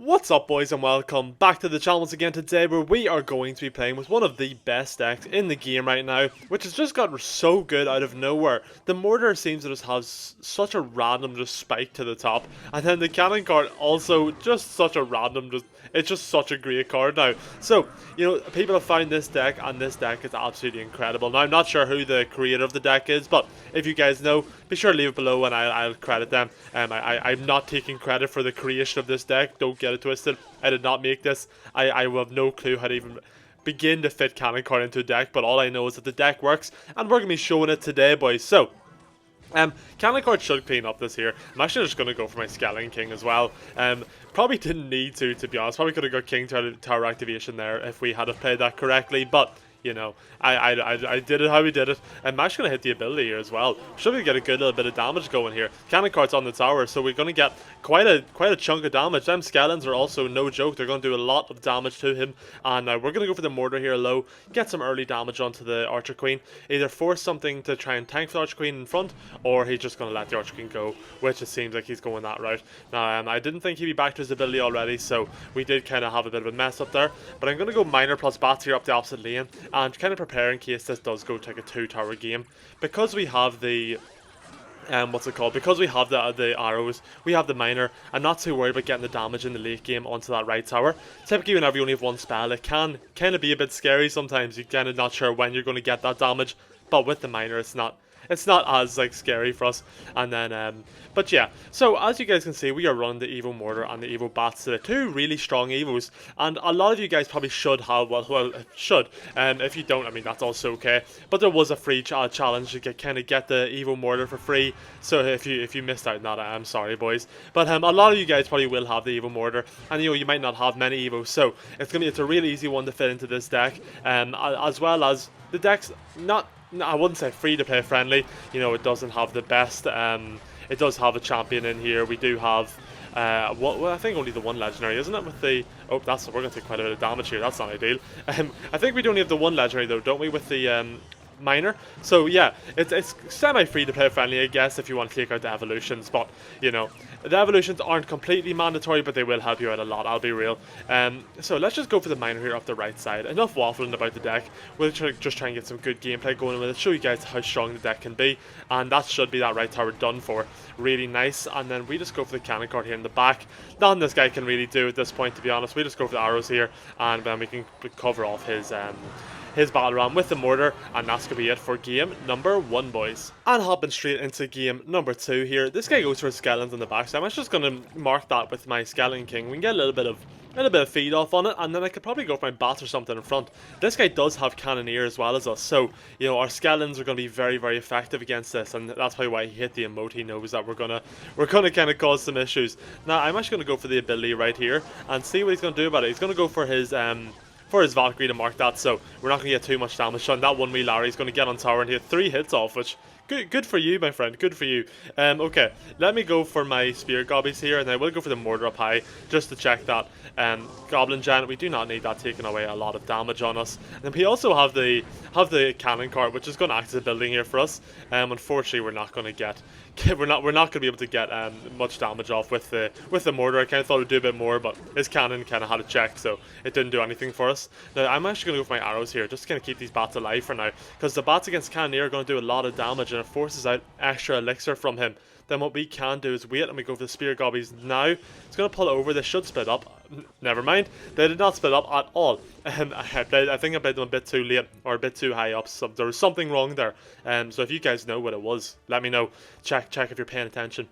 What's up, boys, and welcome back to the channel once again today, where we are going to be playing with one of the best decks in the game right now, which has just got so good out of nowhere. The mortar seems to just have such a random just spike to the top, and then the cannon card also just such a random it's just such a great card now. So, people have found this deck, and this deck is absolutely incredible. Now, I'm not sure who the creator of the deck is, but if you guys know, be sure to leave it below and I'll credit them. I'm not taking credit for the creation of this deck, don't get it twisted. I did not make this. I have no clue how to even begin to fit cannon card into a deck, but all I know is that the deck works, and we're going to be showing it today, boys. So, cannon card should clean up this here. I'm actually just going to go for my Skeleton King as well. Probably didn't need to be honest. Probably could have got King Tower activation there if we had played that correctly, but I did it how we did it. I'm actually going to hit the ability here as well. Should we get a good little bit of damage going here? Cannon card's on the tower, so we're going to get quite a chunk of damage. Them skeletons are also no joke. They're going to do a lot of damage to him, and we're going to go for the mortar here low, get some early damage onto the Archer Queen. Either force something to try and tank the Archer Queen in front, or he's just going to let the Archer Queen go, which it seems like he's going that route. Now, I didn't think he'd be back to his ability already, so we did kind of have a bit of a mess up there. But I'm going to go Miner plus Bats here up the opposite lane, and kind of prepare in case this does go take a 2-tower game. Because we have the because we have the arrows, we have the miner. I'm not too worried about getting the damage in the late game onto that right tower. Typically, whenever you only have one spell, it can kind of be a bit scary sometimes. You're kind of not sure when you're going to get that damage, but with the miner, it's not as scary for us. And then but yeah, so as you guys can see, we are running the Evo Mortar and the Evo Bats today. Two really strong Evos, and a lot of you guys probably should have, should. If you don't, I mean, that's also okay. But there was a free challenge to get the Evo Mortar for free. So if you missed out on that, I'm sorry, boys. But a lot of you guys probably will have the Evo Mortar, and you might not have many Evos. So it's a really easy one to fit into this deck, as well as the deck's not. I wouldn't say free to play friendly. It doesn't have the best. It does have a champion in here. We do have. I think only the one legendary, isn't it? With the we're going to take quite a bit of damage here. That's not ideal. I think we only have the one legendary though, don't we? With the miner. So yeah, it's semi-free to play friendly, I guess, if you want to take out the evolutions. But the evolutions aren't completely mandatory, but they will help you out a lot, I'll be real. So let's just go for the miner here up the right side. Enough waffling about the deck. We'll just try and get some good gameplay going with it, show you guys how strong the deck can be, and that should be that right tower done for. Really nice. And then we just go for the cannon card here in the back. Nothing this guy can really do at this point, to be honest. We just go for the arrows here, and then we can cover off his battle ram with the mortar, and that's going to be it for game number 1, boys. And hopping straight into game number 2 here, this guy goes for skeletons in the back, so I'm just going to mark that with my Skeleton King. We can get a little bit of feed off on it, and then I could probably go for my bats or something in front. This guy does have Cannoneer as well as us, so our skeletons are going to be very, very effective against this, and that's probably why he hit the emote. He knows that we're gonna kind of cause some issues. Now I'm actually going to go for the ability right here and see what he's going to do about it. He's going to go for his Valkyrie to mark that, so we're not going to get too much damage on that one. Wee Larry's going to get on tower and hit 3 hits off, which good for you, my friend, good for you. Okay, let me go for my spear gobbies here, and I will go for the mortar up high just to check that. Goblin Giant, we do not need that taking away a lot of damage on us. And we also have the cannon card, which is going to act as a building here for us. Unfortunately, we're not going to get we're not going to be able to get much damage off with the mortar. I kind of thought it would do a bit more, but his cannon kind of had a check, so it didn't do anything for us. Now I'm actually going to go for my arrows here, just to kind of keep these bats alive for now, because the bats against Cannoneer are going to do a lot of damage, and it forces out extra elixir from him. Then what we can do is wait, and we go for the spear gobbies now. It's going to pull over. They should split up. Never mind, they did not split up at all. I think I played them a bit too late, or a bit too high up. So there was something wrong there. So if you guys know what it was, let me know. Check if you're paying attention.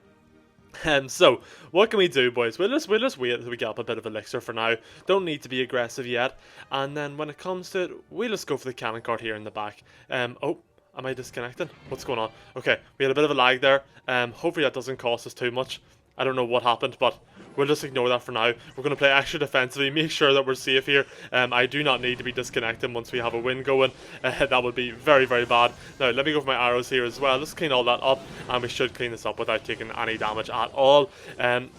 So what can we do, boys? We'll just wait until we get up a bit of elixir for now. Don't need to be aggressive yet. And then when it comes to it, we'll just go for the cannon card here in the back. Oh, am I disconnecting? What's going on? Okay, we had a bit of a lag there. Hopefully that doesn't cost us too much. I don't know what happened, but we'll just ignore that for now. We're going to play extra defensively, make sure that we're safe here. I do not need to be disconnecting once we have a win going. That would be very, very bad. Now, let me go for my arrows here as well. Let's clean all that up, and we should clean this up without taking any damage at all,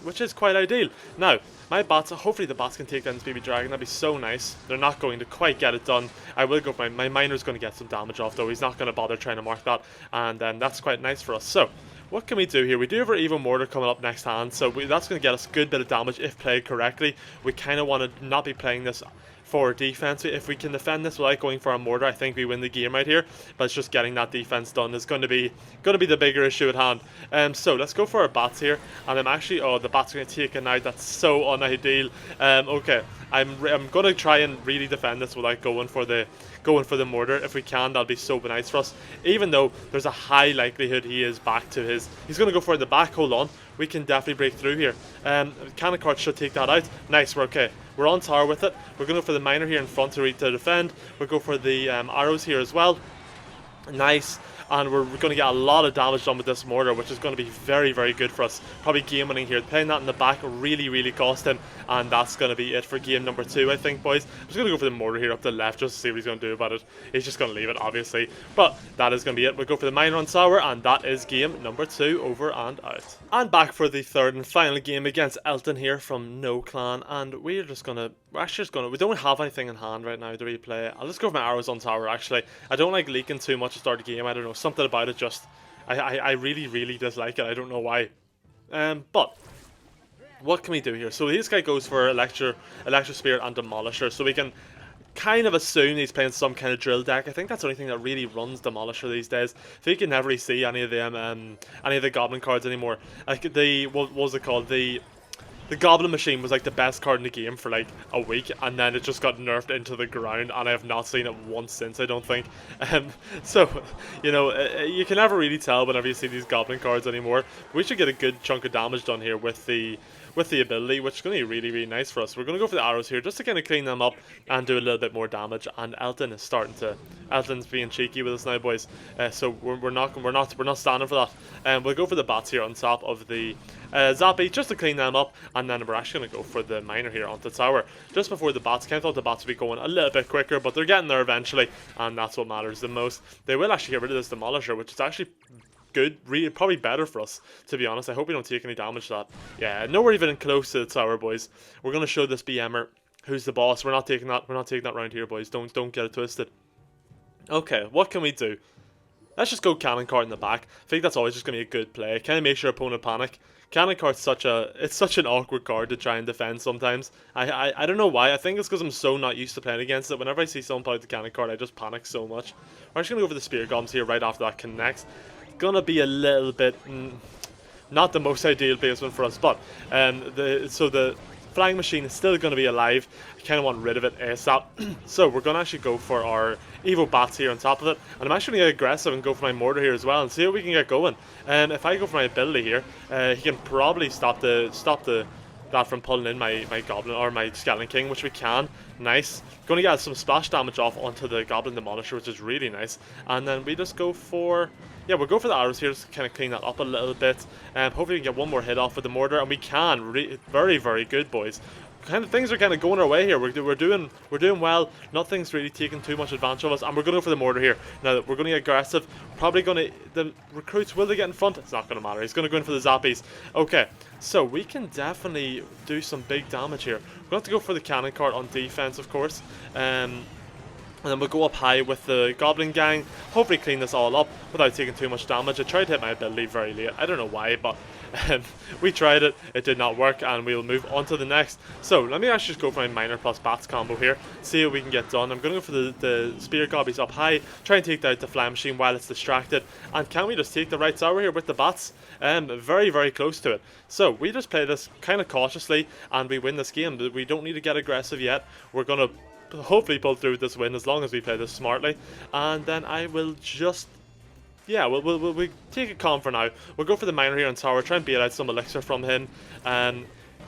which is quite ideal. Now, my bats, hopefully the bats can take down this baby dragon. That'd be so nice. They're not going to quite get it done. I will go for my miner's going to get some damage off, though. He's not going to bother trying to mark that, and that's quite nice for us. So, what can we do here? We do have our Evo Mortar coming up next hand, so that's going to get us a good bit of damage if played correctly. We kind of want to not be playing this for defense. If we can defend this without going for a mortar, I think we win the game right here. But it's just getting that defense done is going to be the bigger issue at hand. So let's go for our bats here, and I'm actually the bats are going to take a knight. That's so unideal. Okay, I'm going to try and really defend this without going for the mortar. If we can, that'll be so nice for us. Even though there's a high likelihood he is back to his, he's going to go for the back. Hold on, we can definitely break through here. Cannon cart should take that out. Nice, we're okay. We're on tower with it. We're going to go for the miner here in front to defend. We'll go for the arrows here as well. Nice. And we're going to get a lot of damage done with this mortar, which is going to be very, very good for us. Probably game winning here. Playing that in the back really, really cost him. And that's going to be it for game number 2, I think, boys. I'm just going to go for the mortar here up the left just to see what he's going to do about it. He's just going to leave it, obviously. But that is going to be it. We'll go for the miner on tower, and that is game number 2 over and out. And back for the third and final game against Elton here from No Clan. And we're actually just going to, we don't have anything in hand right now to replay. I'll just go for my arrows on tower, actually. I don't like leaking too much to start the game. I don't know, something about it just, I really, really dislike it. I don't know why. But what can we do here? So this guy goes for Electro Spirit and Demolisher. So we can kind of assume he's playing some kind of drill deck. I think that's the only thing that really runs Demolisher these days. I think you can never really see any of them, any of the Goblin cards anymore. Like what was it called? The Goblin Machine was like the best card in the game for like a week, and then it just got nerfed into the ground, and I have not seen it once since, I don't think. So, you know, you can never really tell whenever you see these Goblin cards anymore. We should get a good chunk of damage done here with the ability, which is going to be really, really nice for us. We're going to go for the arrows here just to kind of clean them up and do a little bit more damage. And Elton's being cheeky with us now, boys. So we're not standing for that. We'll go for the bats here on top of the Zappy just to clean them up, and then we're actually going to go for the miner here onto the tower just before the bats. Kind of thought the bats would be going a little bit quicker, but they're getting there eventually, and that's what matters the most. They will actually get rid of this Demolisher, which is actually good, really, probably better for us, to be honest. I hope we don't take any damage to that. Yeah, nowhere even close to the tower, boys. We're going to show this BMer who's the boss. We're not taking that round here, boys. Don't get it twisted. Okay, what can we do? Let's just go Cannon Cart in the back. I think that's always just going to be a good play. Kind of make sure opponent panic. Cannon Cart's such an awkward card to try and defend sometimes. I don't know why. I think it's because I'm so not used to playing against it. Whenever I see someone play the Cannon Cart, I just panic so much. We're just going to go for the Spear Goblins here right after that connects. Gonna be a little bit not the most ideal placement for us, but the Flying Machine is still going to be alive. I kind of want rid of it ASAP. So we're going to actually go for our Evo Bats here on top of it. And I'm actually going to get aggressive and go for my Mortar here as well and see what we can get going. If I go for my ability here, he can probably stop that from pulling in my Goblin or my Skeleton King, which we can. Nice. Going to get some splash damage off onto the Goblin Demolisher, which is really nice. And then we just go for... yeah, we'll go for the arrows here just to kind of clean that up a little bit. Hopefully we can get one more hit off with the mortar, and we can. Very, very good, boys. Things are kind of going our way here. We're doing well. Nothing's really taking too much advantage of us, and we're going to go for the mortar here. Now we're going to get aggressive. Probably going to the recruits. Will they get in front? It's not going to matter. He's going to go in for the zappies. Okay, so we can definitely do some big damage here. We're going to have to go for the Cannon Cart on defense, of course. And then we'll go up high with the Goblin Gang. Hopefully clean this all up without taking too much damage. I tried to hit my ability very late. I don't know why, but we tried it. It did not work, and we'll move on to the next. So let me actually just go for my Miner plus Bats combo here. See what we can get done. I'm going to go for the Spear Gobbies up high. Try and take out the Flying Machine while it's distracted. And can we just take the right tower here with the Bats? Very, very close to it. So we just play this kind of cautiously, and we win this game. We don't need to get aggressive yet. We're going to hopefully pull through with this win as long as we play this smartly, and then I will just we'll take it calm for now. We'll go for the miner here on tower, try and bait out some elixir from him.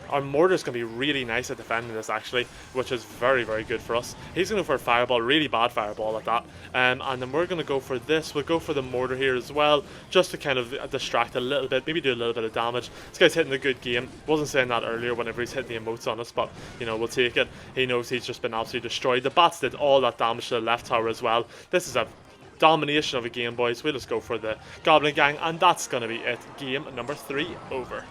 Our mortar is going to be really nice at defending this actually, which is very, very good for us. He's going to go for a fireball, really bad fireball at that, and then we're going to go for this. We'll go for the mortar here as well, just to kind of distract a little bit, maybe do a little bit of damage. This guy's hitting a good game. Wasn't saying that earlier whenever he's hitting the emotes on us, but you know, we'll take it. He knows he's just been absolutely destroyed. The bats did all that damage to the left tower as well. This is a domination of a game, boys. We'll just go for the Goblin Gang, and that's going to be it. Game number 3 over.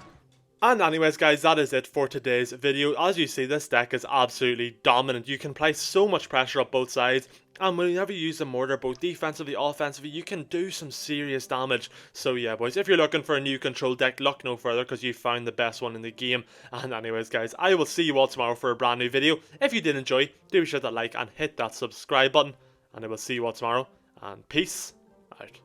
And anyways guys, that is it for today's video. As you see, this deck is absolutely dominant. You can place so much pressure up both sides, and whenever you use the mortar, both defensively, offensively, you can do some serious damage. So yeah boys, if you're looking for a new control deck, look no further, because you found the best one in the game. And anyways guys, I will see you all tomorrow for a brand new video. If you did enjoy, do be sure to like and hit that subscribe button, and I will see you all tomorrow, and peace out.